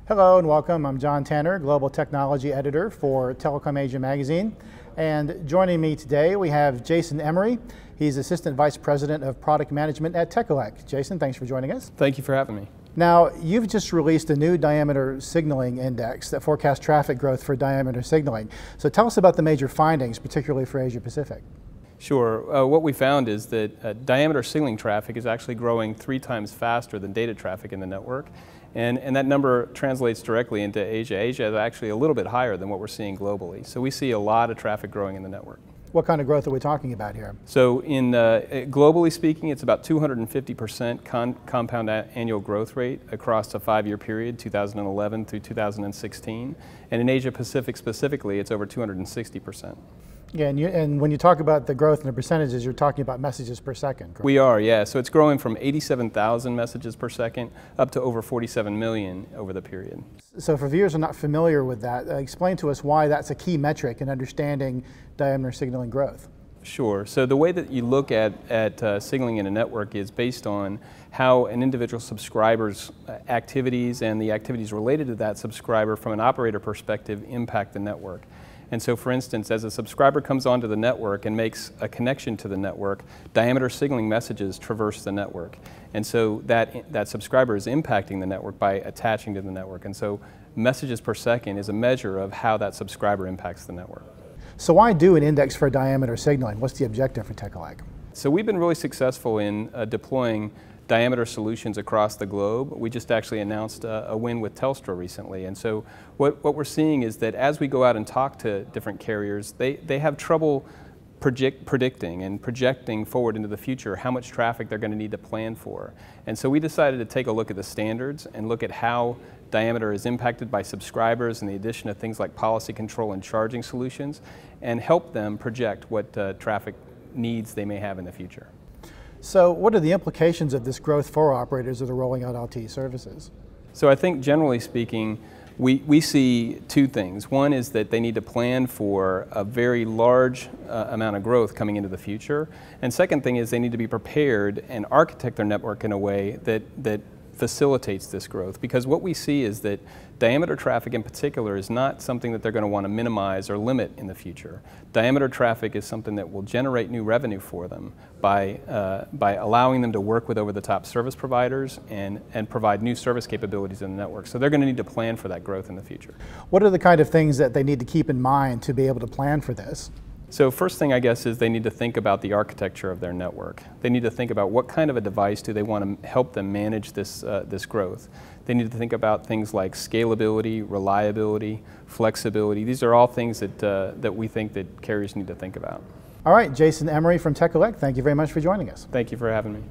Hello and welcome. I'm John Tanner, Global Technology Editor for Telecom Asia Magazine. And joining me today we have Jason Emery. He's Assistant Vice President of Product Management at Tekelec. Jason, thanks for joining us. Thank you for having me. Now, you've just released a new diameter signaling index that forecasts traffic growth for diameter signaling. So tell us about the major findings, particularly for Asia Pacific. Sure. What we found is that diameter signaling traffic is actually growing 3 times faster than data traffic in the network. And that number translates directly into Asia. Asia is actually a little bit higher than what we're seeing globally. So we see a lot of traffic growing in the network. What kind of growth are we talking about here? So globally speaking, it's about 250% compound annual growth rate across a 5-year period, 2011 through 2016. And in Asia Pacific specifically, it's over 260%. Yeah, and when you talk about the growth in the percentages, you're talking about messages per second, correct? We are, yeah. So it's growing from 87,000 messages per second up to over 47 million over the period. So for viewers who are not familiar with that, explain to us why that's a key metric in understanding diameter signaling growth. Sure. So the way that you look at signaling in a network is based on how an individual subscriber's activities and the activities related to that subscriber from an operator perspective impact the network. And so, for instance, as a subscriber comes onto the network and makes a connection to the network, diameter signaling messages traverse the network. And so that subscriber is impacting the network by attaching to the network. And so messages per second is a measure of how that subscriber impacts the network. So why do an index for diameter signaling? What's the objective for Tekelec? So we've been really successful in deploying diameter solutions across the globe. We just actually announced a win with Telstra recently. And so what we're seeing is that as we go out and talk to different carriers, they have trouble predicting and projecting forward into the future how much traffic they're going to need to plan for. And so we decided to take a look at the standards and look at how diameter is impacted by subscribers and the addition of things like policy control and charging solutions, and help them project what traffic needs they may have in the future. So what are the implications of this growth for operators that are rolling out LTE services? So I think generally speaking, we see 2 things. One is that they need to plan for a very large amount of growth coming into the future. And second thing is they need to be prepared and architect their network in a way that facilitates this growth. Because what we see is that diameter traffic in particular is not something that they're going to want to minimize or limit in the future. Diameter traffic is something that will generate new revenue for them by allowing them to work with over-the-top service providers and provide new service capabilities in the network. So they're going to need to plan for that growth in the future. What are the kind of things that they need to keep in mind to be able to plan for this? So first thing I guess is they need to think about the architecture of their network. They need to think about what kind of a device do they want to help them manage this growth. They need to think about things like scalability, reliability, flexibility. These are all things that we think that carriers need to think about. All right, Jason Emery from Tekelec, thank you very much for joining us. Thank you for having me.